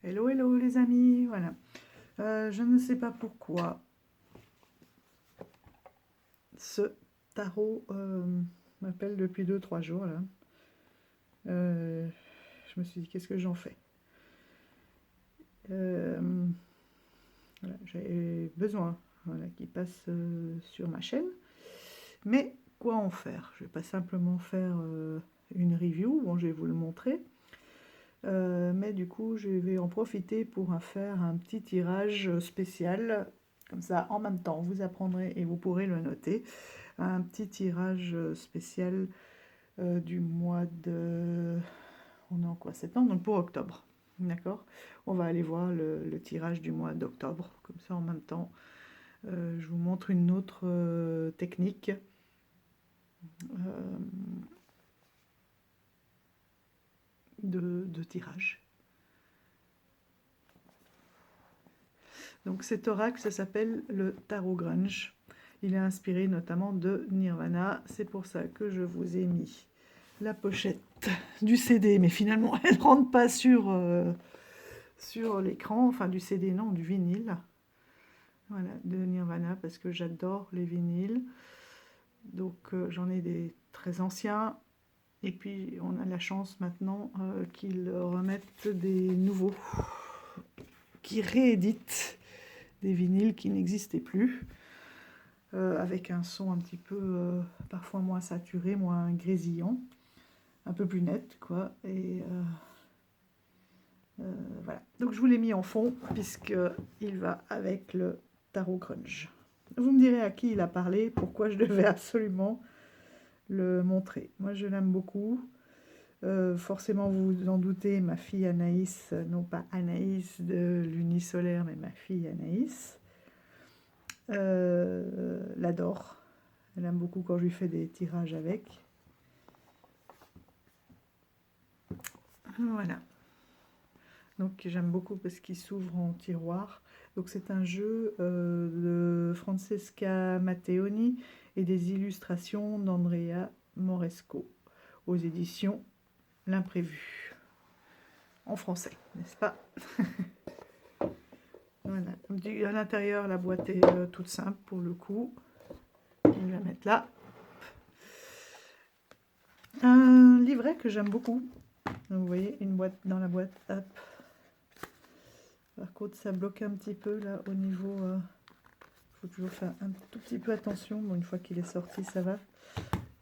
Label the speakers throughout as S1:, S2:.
S1: Hello, hello les amis, voilà. Je ne sais pas pourquoi ce tarot m'appelle depuis 2-3 jours là. Je me suis dit qu'est-ce que j'en fais. Voilà, j'ai besoin qu'il passe sur ma chaîne. Mais quoi en faire? Je vais pas simplement faire une review, bon je vais vous le montrer. Mais du coup je vais en profiter pour faire un petit tirage spécial. Comme ça, en même temps, vous apprendrez et vous pourrez le noter. Un petit tirage spécial du mois de... On est en quoi? Septembre, donc pour octobre. D'accord? On va aller voir le tirage du mois d'octobre. Comme ça, en même temps, je vous montre une autre technique. De tirage. Donc cet oracle, ça s'appelle le Tarot Grunge. Il est inspiré notamment de Nirvana. C'est pour ça que je vous ai mis la pochette du CD. Mais finalement, elle ne rentre pas sur l'écran. Enfin, du CD, non, du vinyle. Voilà, de Nirvana, parce que j'adore les vinyles. Donc j'en ai des très anciens. Et puis on a la chance maintenant qu'ils remettent des nouveaux, qui rééditent des vinyles qui n'existaient plus, avec un son un petit peu parfois moins saturé, moins grésillant, un peu plus net quoi. Et voilà, donc je vous l'ai mis en fond puisqu'il va avec le Tarot Grunge. Vous me direz à qui il a parlé, pourquoi je devais absolument le montrer. Moi je l'aime beaucoup. Forcément vous vous en doutez, ma fille Anaïs, non pas Anaïs de l'Unisolaire, mais ma fille Anaïs, l'adore. Elle aime beaucoup quand je lui fais des tirages avec. Voilà. Donc j'aime beaucoup parce qu'il s'ouvre en tiroir. Donc c'est un jeu de Francesca Matteoni et des illustrations d'Andrea Moresco aux éditions L'Imprévu. En français, n'est-ce pas? Voilà. À l'intérieur, la boîte est toute simple pour le coup. Je vais la mettre là. Un livret que j'aime beaucoup. Donc, vous voyez, une boîte dans la boîte. Hop. Par contre, ça bloque un petit peu là au niveau. Il faut toujours faire un tout petit peu attention. Bon, une fois qu'il est sorti, ça va.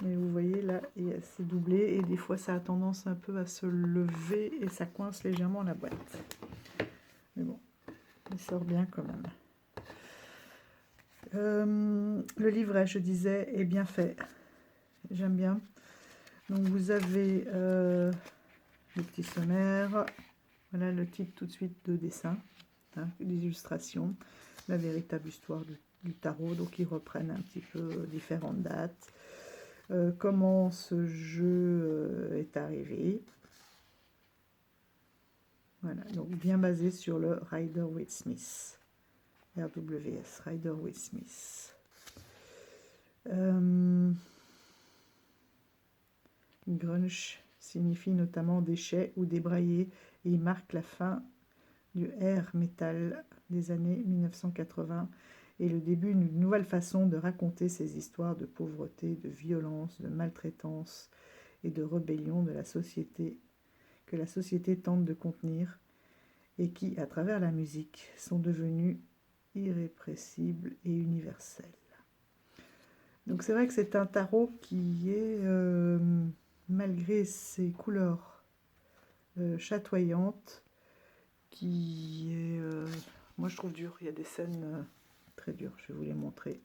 S1: Mais vous voyez là, c'est doublé et des fois ça a tendance un peu à se lever et ça coince légèrement la boîte. Mais bon, il sort bien quand même. Le livret, je disais, est bien fait. J'aime bien. Donc vous avez le petit sommaire. Voilà le type tout de suite de dessin, hein, d'illustration. La véritable histoire du tarot. Donc ils reprennent un petit peu différentes dates. Comment ce jeu est arrivé. Voilà, donc bien basé sur le Rider-Waite-Smith. RWS, Rider-Waite-Smith. Grunge signifie notamment déchet ou débraillé et il marque la fin du air metal des années 1980 et le début d'une nouvelle façon de raconter ces histoires de pauvreté, de violence, de maltraitance et de rébellion de la société que la société tente de contenir et qui, à travers la musique, sont devenues irrépressibles et universelles. Donc c'est vrai que c'est un tarot qui est, malgré ses couleurs chatoyantes, qui est, moi je trouve dur. Il y a des scènes très dures, je vais vous les montrer.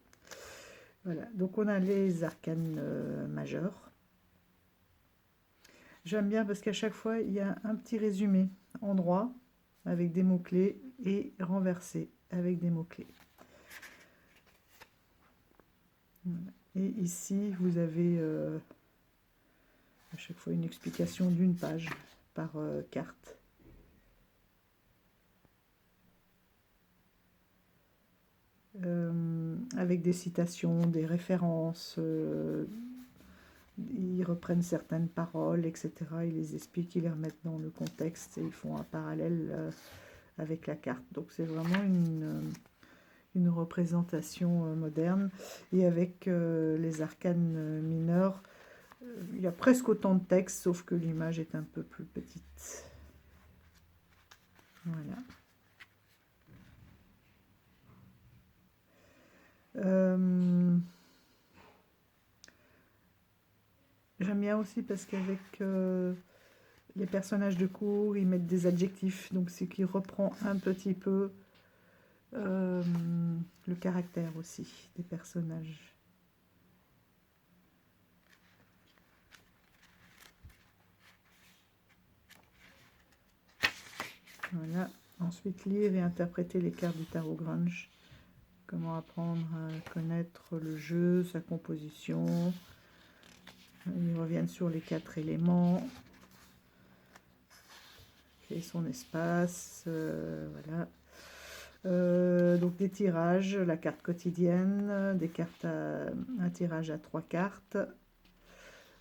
S1: Voilà, donc on a les arcanes majeurs. J'aime bien parce qu'à chaque fois, il y a un petit résumé en droit, avec des mots-clés, et renversé, avec des mots-clés. Voilà. Et ici, vous avez à chaque fois une explication d'une page par carte. Avec des citations, des références, ils reprennent certaines paroles, etc. Ils les expliquent, ils les remettent dans le contexte et ils font un parallèle avec la carte. Donc c'est vraiment une représentation moderne. Et avec les arcanes mineurs, il y a presque autant de texte, sauf que l'image est un peu plus petite. Voilà. J'aime bien aussi parce qu'avec les personnages de cours, ils mettent des adjectifs, donc c'est qui reprend un petit peu le caractère aussi des personnages. Voilà. Ensuite, lire et interpréter les cartes du tarot Grunge. Comment apprendre à connaître le jeu, sa composition. Ils reviennent sur les 4 éléments. Créer son espace. Voilà. Donc des tirages, la carte quotidienne, des cartes un tirage à 3 cartes.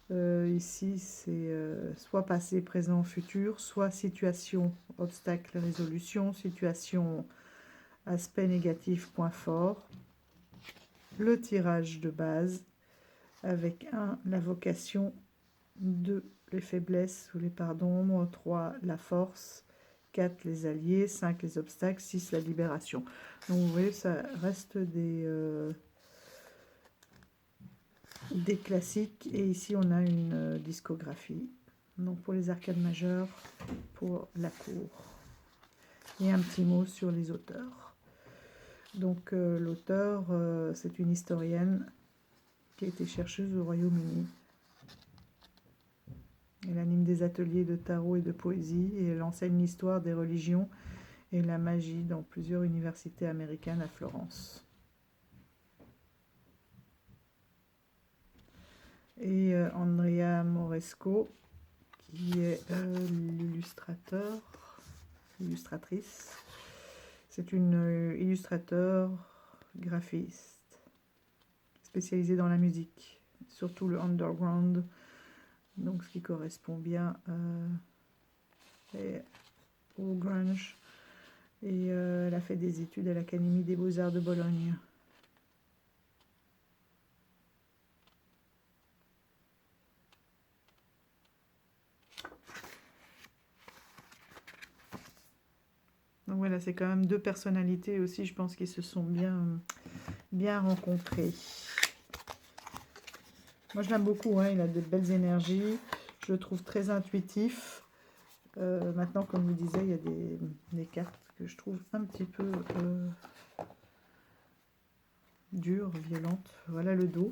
S1: Ici, c'est soit passé, présent, futur, soit situation, obstacle, résolution, situation, aspect négatif, point fort. Le tirage de base, avec 1, la vocation, 2, les faiblesses ou les parts d'ombre, 3, la force, 4, les alliés, 5, les obstacles, 6, la libération. Donc vous voyez, ça reste des classiques. Et ici, on a une discographie. Donc pour les arcanes majeures, pour la cour. Et un petit mot sur les auteurs. Donc l'auteur, c'est une historienne qui a été chercheuse au Royaume-Uni. Elle anime des ateliers de tarot et de poésie et elle enseigne l'histoire des religions et la magie dans plusieurs universités américaines à Florence. Et Andrea Moresco, qui est illustratrice. C'est une illustrateur graphiste spécialisée dans la musique, surtout le underground, donc ce qui correspond bien au grunge. Et elle a fait des études à l'Académie des Beaux-Arts de Bologne. Donc voilà, c'est quand même 2 personnalités aussi, je pense, qui se sont bien rencontrées. Moi, je l'aime beaucoup, hein, il a de belles énergies, je le trouve très intuitif. Maintenant, comme je vous disais, il y a des cartes que je trouve un petit peu dures, violentes. Voilà le dos,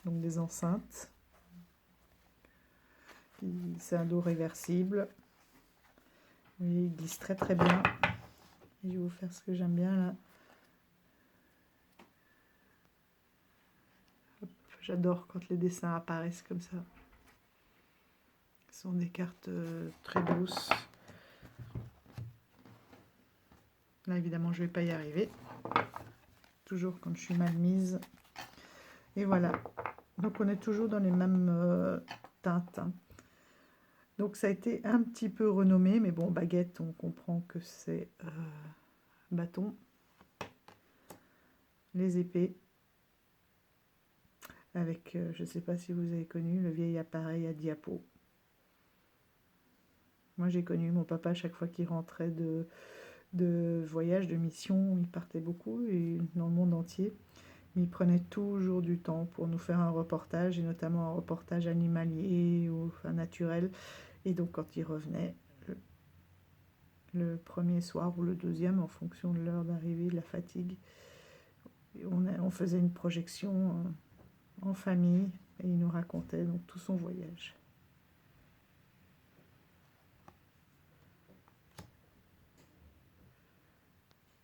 S1: donc des enceintes. C'est un dos réversible. Vous voyez, il glisse très très bien. Et je vais vous faire ce que j'aime bien là. J'adore quand les dessins apparaissent comme ça. Ce sont des cartes très douces. Là, évidemment, je ne vais pas y arriver. Toujours quand je suis mal mise. Et voilà. Donc, on est toujours dans les mêmes teintes. Hein. Donc, ça a été un petit peu renommé. Mais bon, baguette, on comprend que c'est bâton. Les épées. Avec, je ne sais pas si vous avez connu, le vieil appareil à diapo. Moi, j'ai connu mon papa à chaque fois qu'il rentrait de voyage, de mission. Il partait beaucoup et dans le monde entier. Mais il prenait toujours du temps pour nous faire un reportage, et notamment un reportage animalier ou enfin, naturel. Et donc, quand il revenait, le premier soir ou le deuxième, en fonction de l'heure d'arrivée, de la fatigue, on faisait une projection en famille et il nous racontait donc tout son voyage.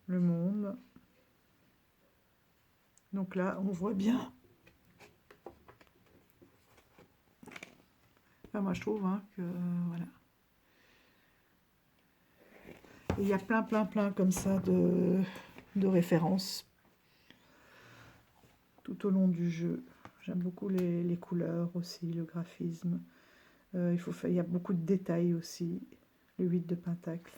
S1: Le monde. Donc là, on voit bien. Enfin, moi, je trouve hein, que voilà. Et il y a plein comme ça de références tout au long du jeu. J'aime beaucoup les couleurs aussi, le graphisme. Il y a beaucoup de détails aussi. Le 8 de pentacle.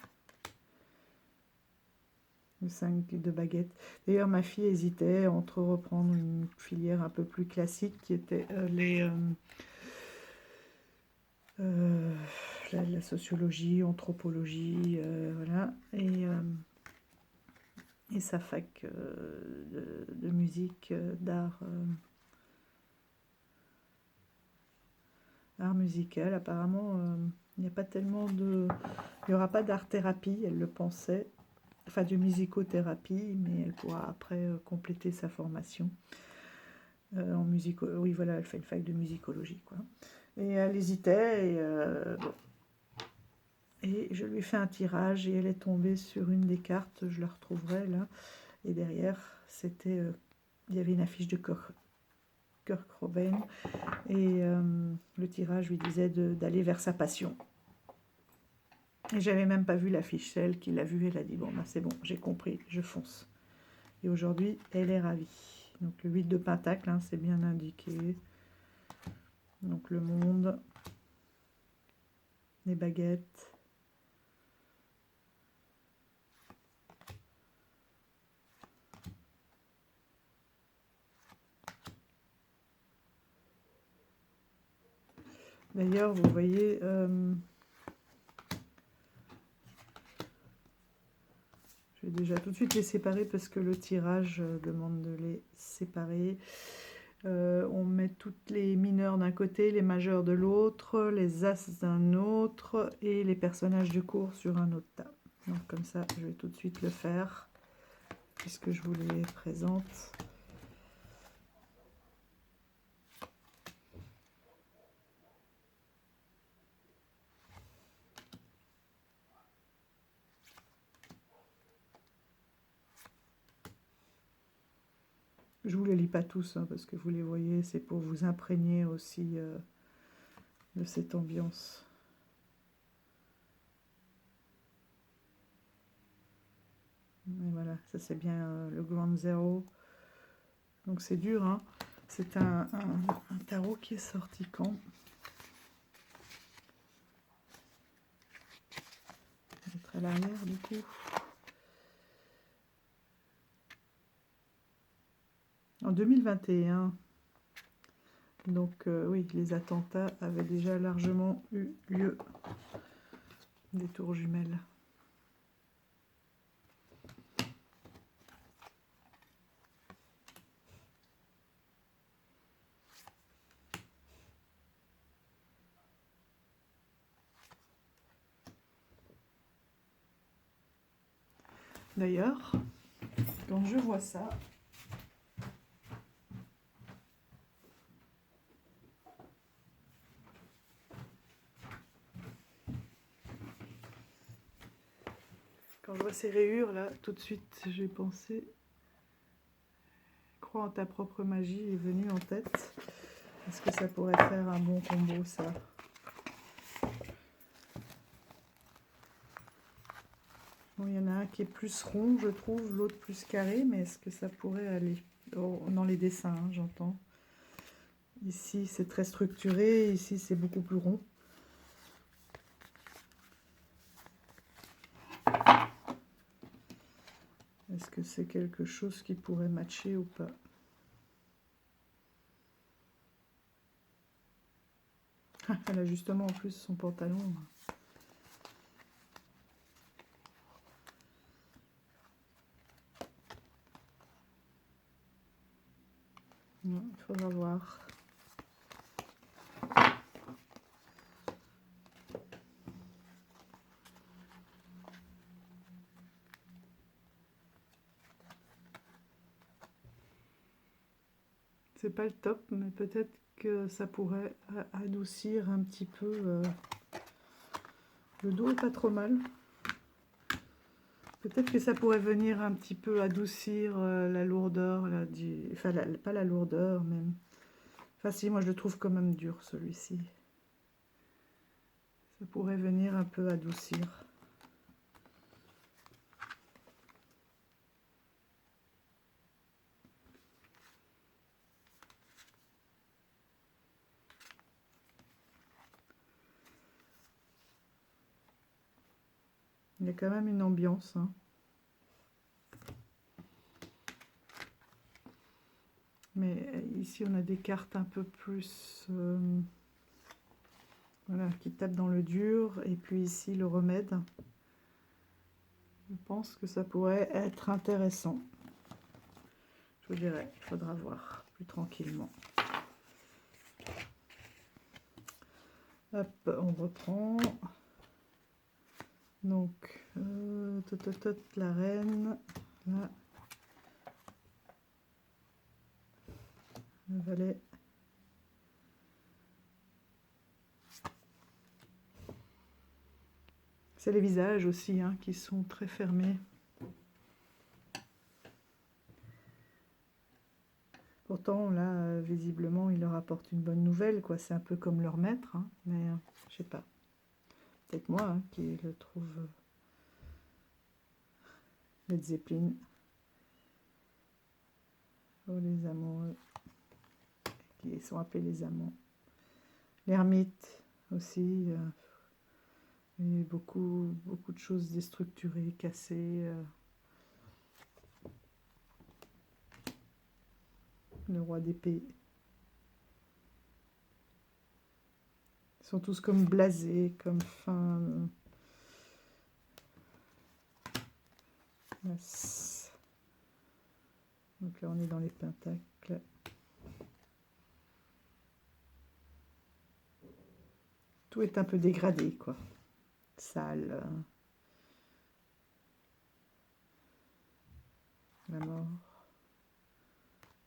S1: le 5 de baguette. D'ailleurs, ma fille hésitait entre reprendre une filière un peu plus classique qui était la sociologie, anthropologie, voilà, et sa fac de musique, d'art, art musical. Apparemment, il n'y a pas tellement de... Il n'y aura pas d'art-thérapie, elle le pensait, enfin de musicothérapie, mais elle pourra après compléter sa formation en musico... Oui, voilà, elle fait une fac de musicologie, quoi. Et elle hésitait, bon. Et je lui ai fait un tirage et elle est tombée sur une des cartes, je la retrouverai là. Et derrière, c'était, il y avait une affiche de Kurt Cobain et le tirage lui disait d'aller vers sa passion. Et j'avais même pas vu l'affiche, c'est elle qui l'a vue, elle a dit bon bah c'est bon, j'ai compris, je fonce. Et aujourd'hui, elle est ravie. Donc le 8 de pentacle, hein, c'est bien indiqué. Donc le monde, les baguettes. D'ailleurs, vous voyez, je vais déjà tout de suite les séparer parce que le tirage demande de les séparer. On met toutes les mineurs d'un côté, les majeurs de l'autre, les as d'un autre et les personnages de cours sur un autre tas. Donc comme ça, je vais tout de suite le faire puisque je vous les présente. Je vous les lis pas tous hein, parce que vous les voyez, c'est pour vous imprégner aussi de cette ambiance. Et voilà, ça c'est bien le Grand Zéro. Donc c'est dur, hein. C'est un tarot qui est sorti quand? Je vais mettre à l'arrière du coup. En 2021. Donc oui, les attentats avaient déjà largement eu lieu. Des tours jumelles. D'ailleurs, quand je vois ça, quand je vois ces rayures là, tout de suite j'ai pensé, crois en ta propre magie est venue en tête. Est-ce que ça pourrait faire un bon combo ça? Bon, il y en a un qui est plus rond, je trouve, l'autre plus carré, mais est-ce que ça pourrait aller dans les dessins, hein, j'entends. Ici, c'est très structuré, ici, c'est beaucoup plus rond. Est-ce que c'est quelque chose qui pourrait matcher ou pas? Ah, elle a justement en plus son pantalon. Il faudra voir. C'est pas le top, mais peut-être que ça pourrait adoucir un petit peu. Le dos est pas trop mal. Peut-être que ça pourrait venir un petit peu adoucir la lourdeur, là, enfin pas la lourdeur même. Enfin si, moi je le trouve quand même dur celui-ci. Ça pourrait venir un peu adoucir. Il y a quand même une ambiance, hein. Mais ici, on a des cartes un peu plus... voilà, qui tapent dans le dur. Et puis ici, le remède. Je pense que ça pourrait être intéressant. Je vous dirais, il faudra voir plus tranquillement. Hop, on reprend. Donc, la reine, là, le valet. C'est les visages aussi hein, qui sont très fermés. Pourtant, là, visiblement, il leur apporte une bonne nouvelle, quoi. C'est un peu comme leur maître, hein, mais je sais pas. Peut-être moi hein, qui le trouve Led Zeppelin. Oh, les amoureux, qui sont appelés les amants. L'ermite aussi. Et beaucoup de choses déstructurées, cassées. Le roi d'épée. Ils sont tous comme blasés, comme fins. Donc là, on est dans les pentacles. Tout est un peu dégradé, quoi. Sale. La mort.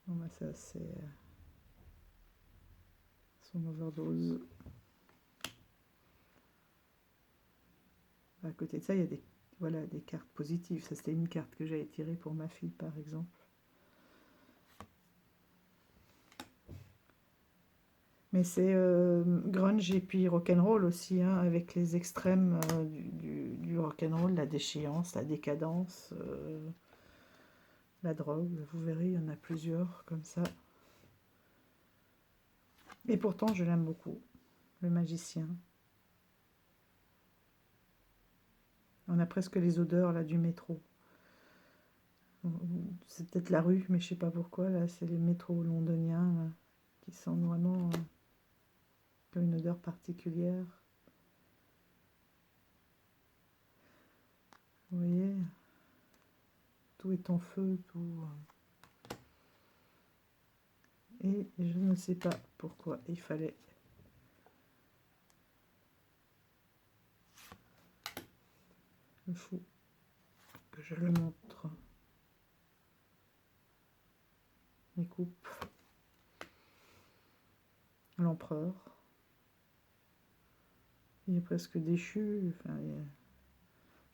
S1: Bon, bah ça, c'est son overdose. À côté de ça, il y a des, voilà, des cartes positives. Ça, c'était une carte que j'avais tirée pour ma fille, par exemple. Mais c'est grunge et puis rock'n'roll aussi, hein, avec les extrêmes du rock'n'roll, la déchéance, la décadence, la drogue. Vous verrez, il y en a plusieurs comme ça. Et pourtant, je l'aime beaucoup, le magicien. On a presque les odeurs là du métro. C'est peut-être la rue, mais je sais pas pourquoi. Là, c'est les métros londoniens là, qui sentent vraiment qui ont une odeur particulière. Vous voyez, tout est en feu, tout. Et je ne sais pas pourquoi il fallait. Le fou que je le montre. Les coupes. L'empereur. Il est presque déchu. Enfin, il y a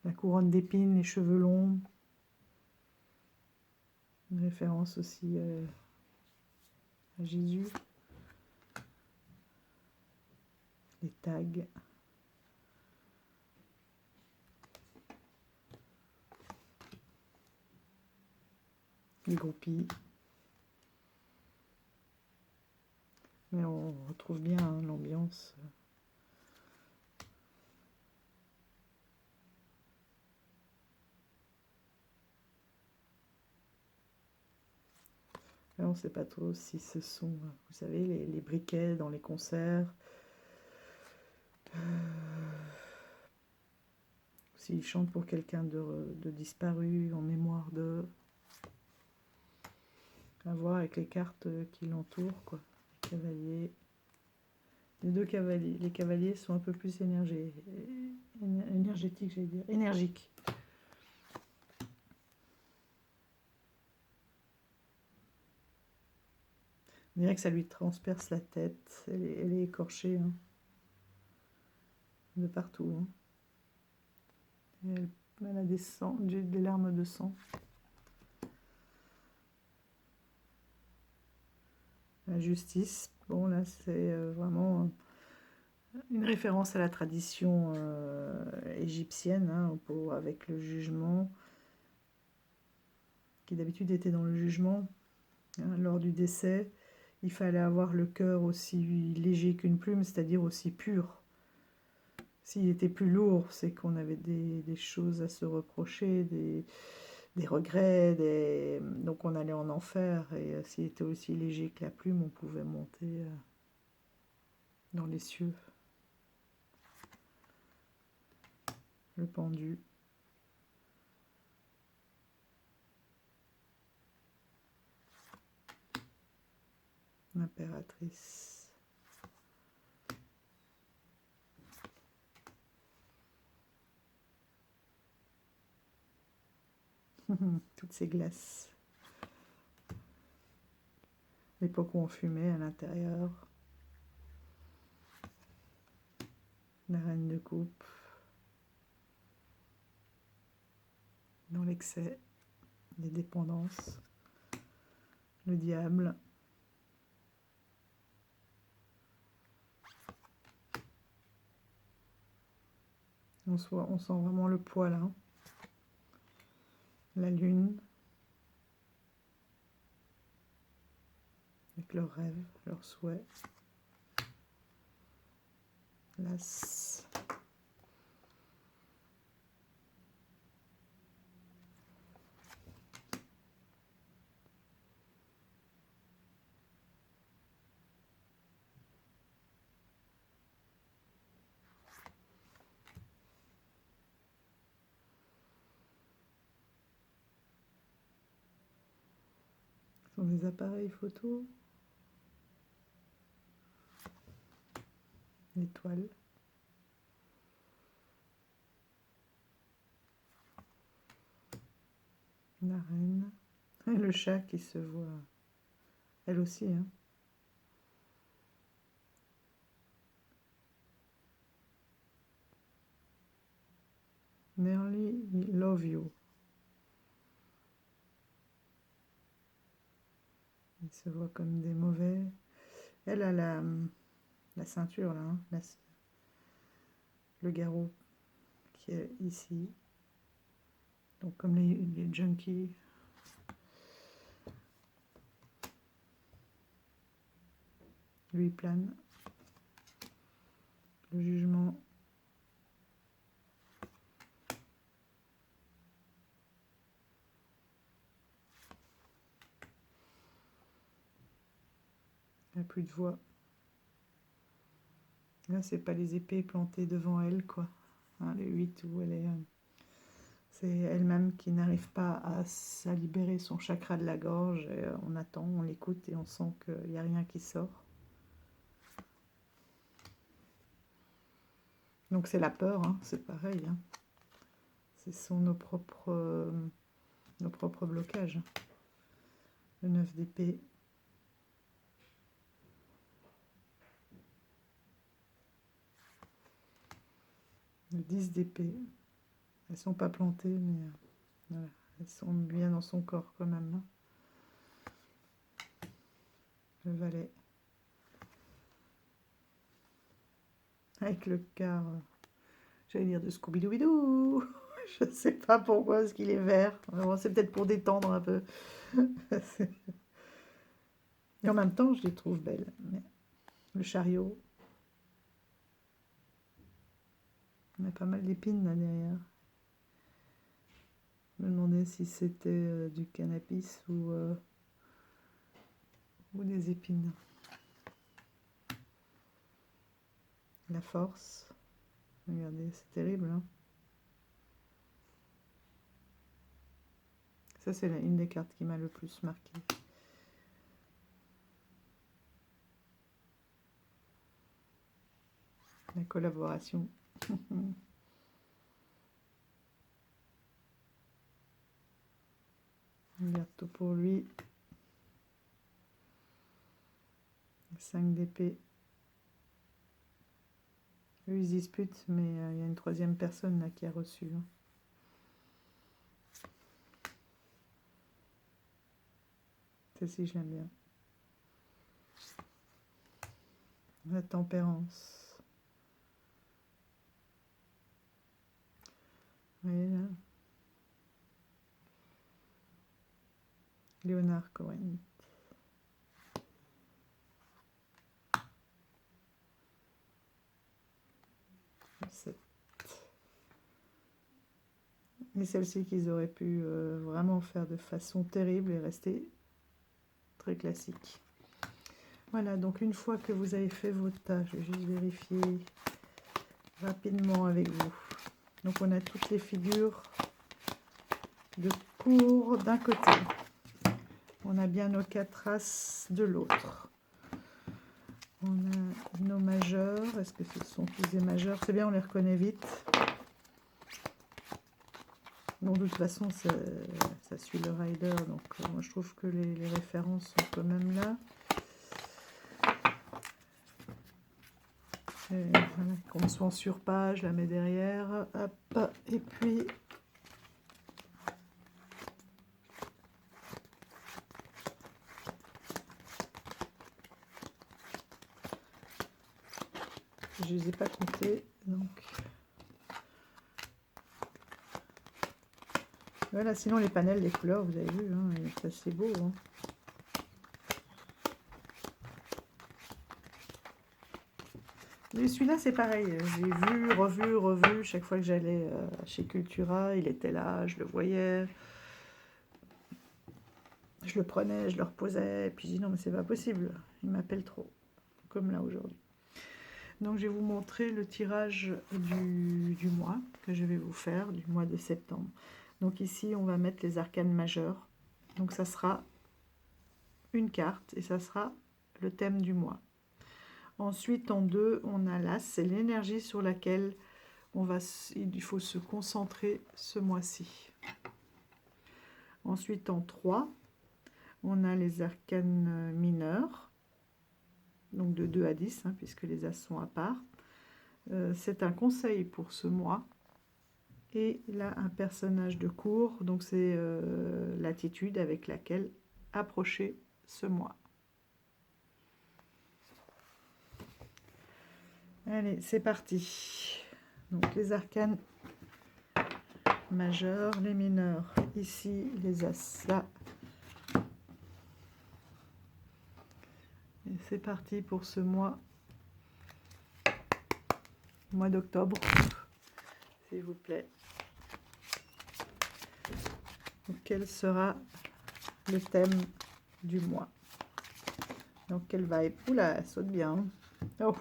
S1: la couronne d'épines, les cheveux longs. Une référence aussi à Jésus. Les tags. Les groupies. Mais on retrouve bien hein, l'ambiance. Là, on ne sait pas trop si ce sont, vous savez, les briquets dans les concerts. S'ils chantent pour quelqu'un de disparu, en mémoire de... À voir avec les cartes qui l'entourent, quoi. Les cavaliers. Les deux cavaliers. Les cavaliers sont un peu plus énergétiques, j'allais dire. Énergiques. On dirait que ça lui transperce la tête. Elle est écorchée. Hein. De partout. Hein. Elle a des larmes de sang. La justice. Bon, là, c'est vraiment une référence à la tradition égyptienne, hein, avec le jugement, qui d'habitude était dans le jugement. Hein, lors du décès, il fallait avoir le cœur aussi léger qu'une plume, c'est-à-dire aussi pur. S'il était plus lourd, c'est qu'on avait des choses à se reprocher, des regrets, donc on allait en enfer, et s'il était aussi léger que la plume, on pouvait monter dans les cieux. Le pendu. L'impératrice. Toutes ces glaces. L'époque où on fumait à l'intérieur. La reine de coupe. Dans l'excès, les dépendances. Le diable. On sent vraiment le poids là. La lune. Avec leurs rêves, leurs souhaits. L'as. Ce sont des appareils photo. L'étoile. La reine. Et le chat qui se voit. Elle aussi, hein. Nearly love you. Ils se voient comme des mauvais. Elle a la ceinture là, hein, le garrot qui est ici. Donc comme les junkies. Lui plane. Le jugement. Il n'y a plus de voix. Là, c'est pas les épées plantées devant elle, quoi. Hein, les 8 où elle est... c'est elle-même qui n'arrive pas à libérer son chakra de la gorge. Et, on attend, on l'écoute et on sent qu'il n'y a rien qui sort. Donc c'est la peur, hein, c'est pareil. Hein. Ce sont nos propres blocages. Le 9 d'épée. Le 10 d'épée. Elles sont pas plantées, mais voilà, elles sont bien dans son corps quand même. Hein. Le valet. Avec le quart, j'allais dire de Scooby-Doo. Je sais pas pourquoi, est-ce qu'il est vert. C'est peut-être pour détendre un peu. Et en même temps, je les trouve belles. Mais le chariot. On a pas mal d'épines là derrière. Je me demandais si c'était du cannabis ou des épines. La force. Regardez, c'est terrible. Hein, ça, c'est une des cartes qui m'a le plus marqué. La collaboration. On garde tout pour lui. 5 d'épée. Eux, ils se disputent, mais il y a une troisième personne là qui a reçu. Hein. Celle-ci, je l'aime bien. La tempérance. Vous voyez là? Léonard Cohen. Et celle-ci qu'ils auraient pu vraiment faire de façon terrible et rester très classique. Voilà, donc une fois que vous avez fait votre tas, je vais juste vérifier rapidement avec vous. Donc on a toutes les figures de cours d'un côté. On a bien nos 4 as de l'autre. On a nos majeurs. Est-ce que ce sont tous des majeurs? C'est bien, on les reconnaît vite. Bon, de toute façon, ça suit le rider, donc moi je trouve que les références sont quand même là. Et voilà, qu'on soit en surpage, la met derrière. Hop, et puis je les ai pas comptés, donc voilà. Sinon les panels, les couleurs, vous avez vu, hein, c'est assez beau. Hein. Celui-là, c'est pareil. J'ai vu, revu. Chaque fois que j'allais chez Cultura, il était là, je le voyais. Je le prenais, je le reposais. Et puis je dis non, mais c'est pas possible. Il m'appelle trop. Comme là aujourd'hui. Donc, je vais vous montrer le tirage du mois que je vais vous faire, du mois de septembre. Donc ici, on va mettre les arcanes majeures. Donc, ça sera une carte et ça sera le thème du mois. Ensuite, en 2, on a l'As, c'est l'énergie sur laquelle il faut se concentrer ce mois-ci. Ensuite, en 3, on a les arcanes mineurs, donc de 2 à 10, hein, puisque les As sont à part. C'est un conseil pour ce mois. Et là, un personnage de cours, donc c'est l'attitude avec laquelle approcher ce mois. Allez, c'est parti. Donc les arcanes majeurs, les mineurs ici, les as là. Et c'est parti pour ce mois d'octobre, s'il vous plaît. Donc, quel sera le thème du mois? Donc quelle vibe? Oula, elle saute bien. Hein. Oh,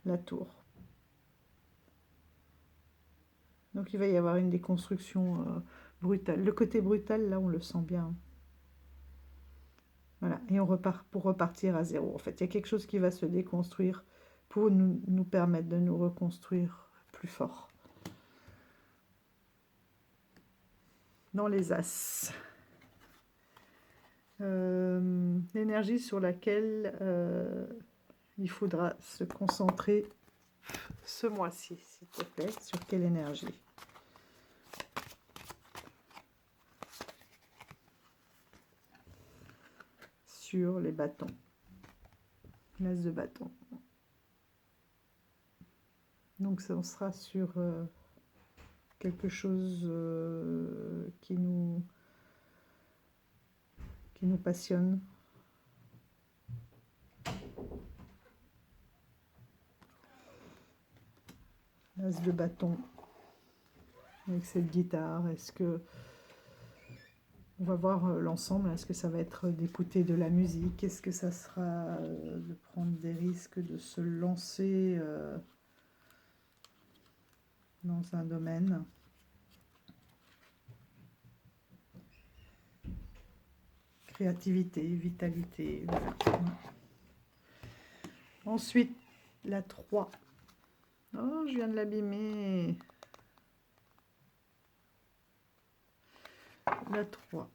S1: la tour. Donc il va y avoir une déconstruction brutale. Le côté brutal, là, on le sent bien. Voilà, et on repart pour repartir à zéro. En fait, il y a quelque chose qui va se déconstruire pour nous permettre de nous reconstruire plus fort. Dans les As. L'énergie sur laquelle il faudra se concentrer ce mois-ci, s'il te plaît. Sur quelle énergie? Sur les bâtons. L'as de bâton. Donc ça on sera sur quelque chose qui nous passionne. L'as de bâton avec cette guitare. Est-ce que on va voir l'ensemble? Est-ce que ça va être d'écouter de la musique? Est-ce que ça sera de prendre des risques, de se lancer dans un domaine? Créativité, vitalité. Ensuite, la 3. Oh, je viens de l'abîmer. La 3.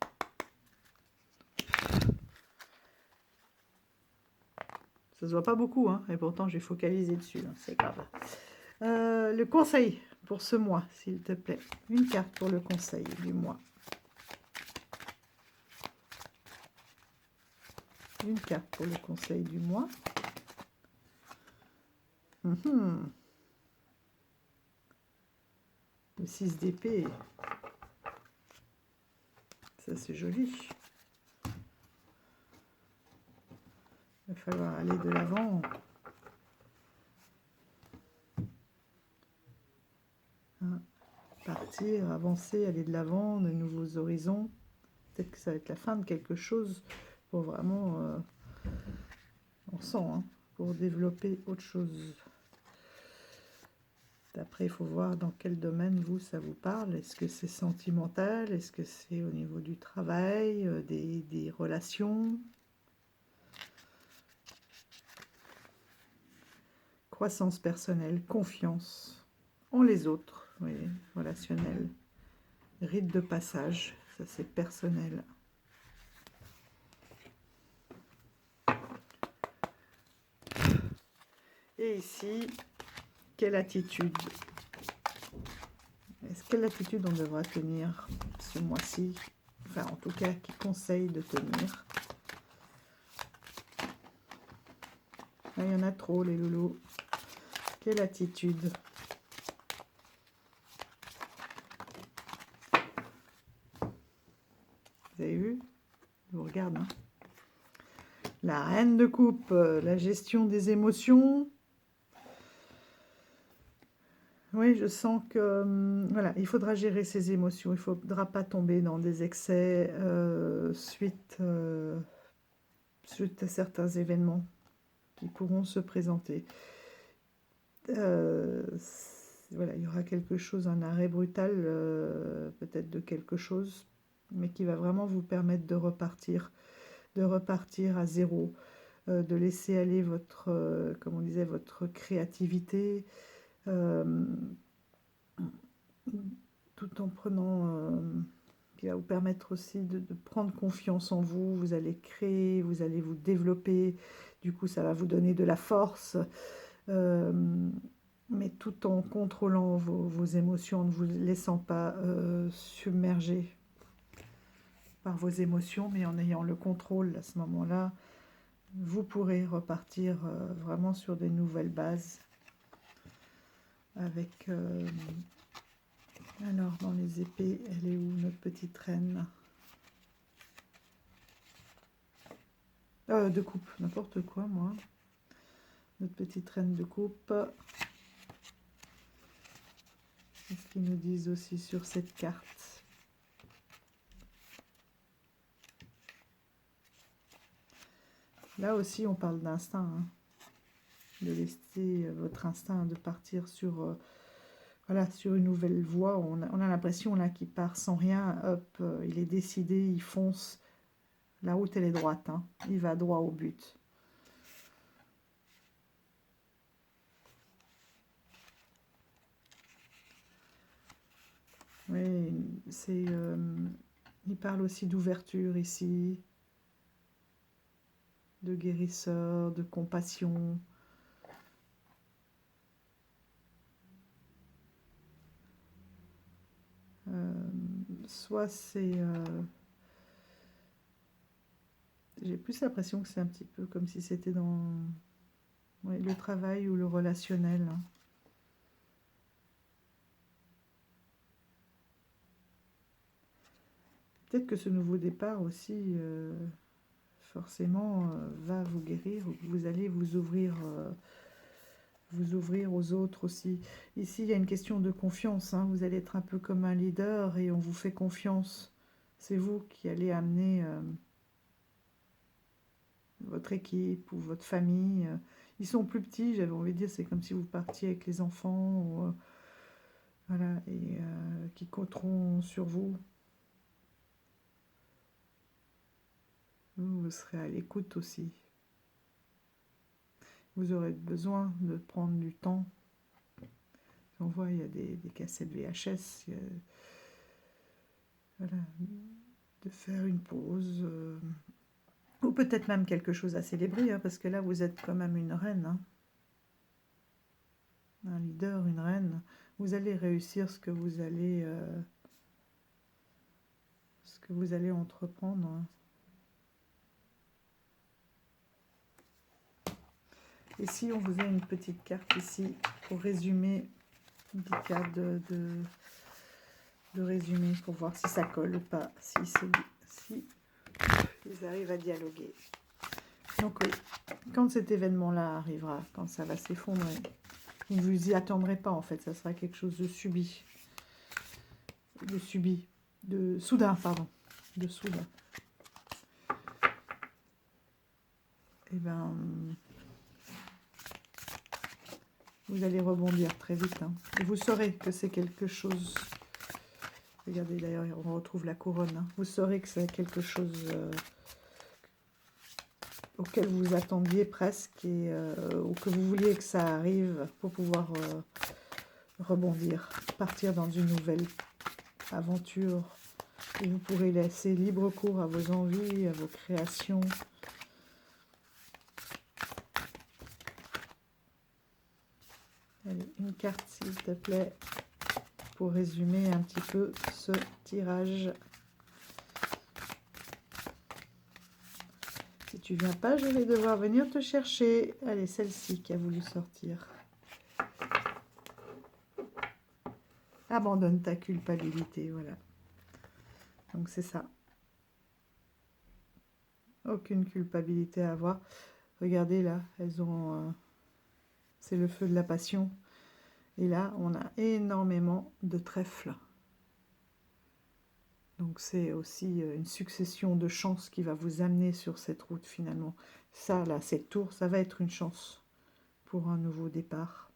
S1: Ça se voit pas beaucoup, hein, et pourtant j'ai focalisé dessus, hein, c'est grave. Le conseil pour ce mois, s'il te plaît. Une carte pour le conseil du mois. Une carte pour le conseil du mois. Le 6 d'épée. Ça, c'est joli. Il va falloir aller de l'avant. Parti. repartir, avancer, aller de l'avant, de nouveaux horizons. Peut-être que ça va être la fin de quelque chose pour vraiment, on sent, hein, pour développer autre chose. Après, il faut voir dans quel domaine ça vous parle. Est-ce que c'est sentimental? Est-ce que c'est au niveau du travail, des relations? Croissance personnelle, confiance en les autres, oui, relationnel. Rite de passage, ça c'est personnel. Et ici, quelle attitude? Quelle attitude on devra tenir ce mois-ci? Enfin, en tout cas, qui conseille de tenir. Là, il y en a trop, les loulous. Quelle attitude? Vous avez vu? Je vous regarde. Hein. La reine de coupe, la gestion des émotions. Oui, je sens que voilà, il faudra gérer ses émotions. Il ne faudra pas tomber dans des excès suite à certains événements qui pourront se présenter. Voilà, il y aura quelque chose, un arrêt brutal, peut-être de quelque chose, mais qui va vraiment vous permettre de repartir à zéro, de laisser aller votre, comme on disait, votre créativité, tout en prenant, qui va vous permettre aussi de prendre confiance en vous. Vous allez créer, vous allez vous développer, du coup ça va vous donner de la force, mais tout en contrôlant vos émotions, en ne vous laissant pas submerger par vos émotions, mais en ayant le contrôle à ce moment-là, vous pourrez repartir vraiment sur des nouvelles bases avec... alors, dans les épées, elle est où, notre petite reine? De coupe, n'importe quoi, moi. Notre petite reine de coupe. Qu'est-ce qu'ils nous disent aussi sur cette carte? Là aussi, on parle d'instinct. Hein. De laisser votre instinct de partir sur... voilà, sur une nouvelle voie. On a l'impression là qu'il part sans rien. Hop, il est décidé, il fonce. La route, elle est droite. Hein. Il va droit au but. Oui, c'est... il parle aussi d'ouverture ici. De guérisseur, de compassion. Soit c'est... j'ai plus l'impression que c'est un petit peu comme si c'était dans ouais, le travail ou le relationnel. Hein. Peut-être que ce nouveau départ aussi, forcément, va vous guérir. Vous allez vous ouvrir aux autres aussi. Ici, il y a une question de confiance. Hein. Vous allez être un peu comme un leader et on vous fait confiance. C'est vous qui allez amener... votre équipe ou votre famille. Ils sont plus petits, j'avais envie de dire, c'est comme si vous partiez avec les enfants, ou, voilà, et qui compteront sur vous. Vous serez à l'écoute aussi. Vous aurez besoin de prendre du temps. On voit, il y a des cassettes VHS, voilà, de faire une pause, ou peut-être même quelque chose à célébrer, hein, parce que là, vous êtes quand même une reine, hein. Un leader, une reine. Vous allez réussir ce que vous allez entreprendre. Hein. Et si on vous a une petite carte ici pour résumer, une petite carte de résumé pour voir si ça colle ou pas, si ils arrivent à dialoguer. Donc oui, quand cet événement-là arrivera, quand ça va s'effondrer, vous ne vous y attendrez pas en fait, ça sera quelque chose de subi. de soudain, pardon, de soudain. Et ben, vous allez rebondir très vite. Hein. Et vous saurez que c'est quelque chose... Regardez d'ailleurs, on retrouve la couronne. Hein. Vous saurez que c'est quelque chose auquel vous attendiez presque et ou que vous vouliez que ça arrive pour pouvoir rebondir, partir dans une nouvelle aventure où vous pourrez laisser libre cours à vos envies, à vos créations. Allez, une carte s'il te plaît pour résumer un petit peu ce tirage. Si tu viens pas, je vais devoir venir te chercher. Allez, celle-ci qui a voulu sortir. Abandonne ta culpabilité, voilà. Donc c'est ça. Aucune culpabilité à avoir. Regardez là, elles ont... c'est le feu de la passion. Et là, on a énormément de trèfles. Donc c'est aussi une succession de chances qui va vous amener sur cette route finalement. Ça, là, cette tour, ça va être une chance pour un nouveau départ.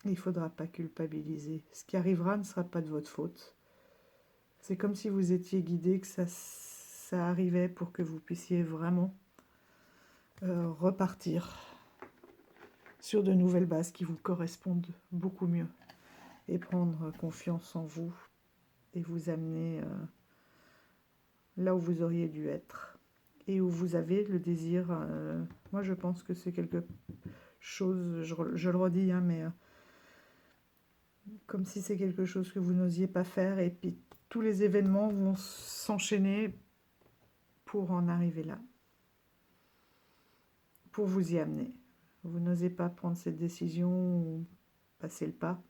S1: Il ne faudra pas culpabiliser. Ce qui arrivera ne sera pas de votre faute. C'est comme si vous étiez guidé, que ça arrivait pour que vous puissiez vraiment repartir sur de nouvelles bases qui vous correspondent beaucoup mieux. Et prendre confiance en vous et vous amener là où vous auriez dû être et où vous avez le désir. Moi, je pense que c'est quelque chose, je le redis, hein, mais comme si c'est quelque chose que vous n'osiez pas faire et puis tous les événements vont s'enchaîner pour en arriver là, pour vous y amener. Vous n'osez pas prendre cette décision ou passer le pas.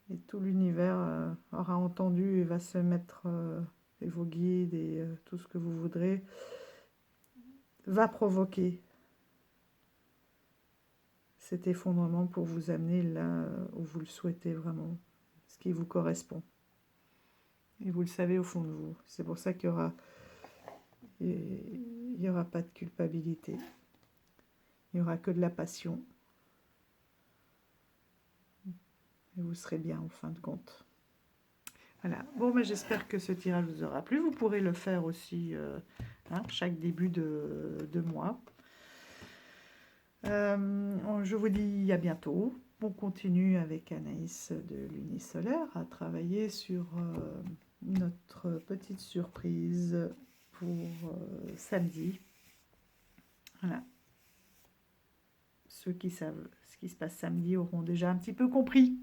S1: Et tout l'univers aura entendu et va se mettre, et vos guides et tout ce que vous voudrez, va provoquer cet effondrement pour vous amener là où vous le souhaitez vraiment, ce qui vous correspond. Et vous le savez au fond de vous. C'est pour ça qu'il y aura pas de culpabilité. Il n'y aura que de la passion. Et vous serez bien en fin de compte. Voilà. Bon, mais j'espère que ce tirage vous aura plu. Vous pourrez le faire aussi chaque début de mois. Je vous dis à bientôt. On continue avec Anaïs de l'Unisolaire à travailler sur notre petite surprise pour samedi. Voilà. Ceux qui savent ce qui se passe samedi auront déjà un petit peu compris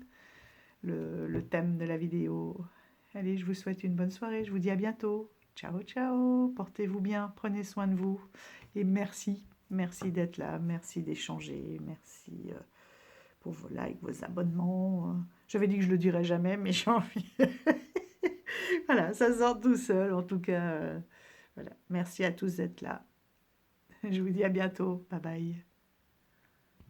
S1: le thème de la vidéo. Allez, je vous souhaite une bonne soirée. Je vous dis à bientôt. Ciao, ciao. Portez-vous bien. Prenez soin de vous. Et merci. Merci d'être là. Merci d'échanger. Merci pour vos likes, vos abonnements. J'avais dit que je le dirais jamais, mais j'ai envie. Voilà, ça sort tout seul. En tout cas, voilà. Merci à tous d'être là. Je vous dis à bientôt. Bye bye.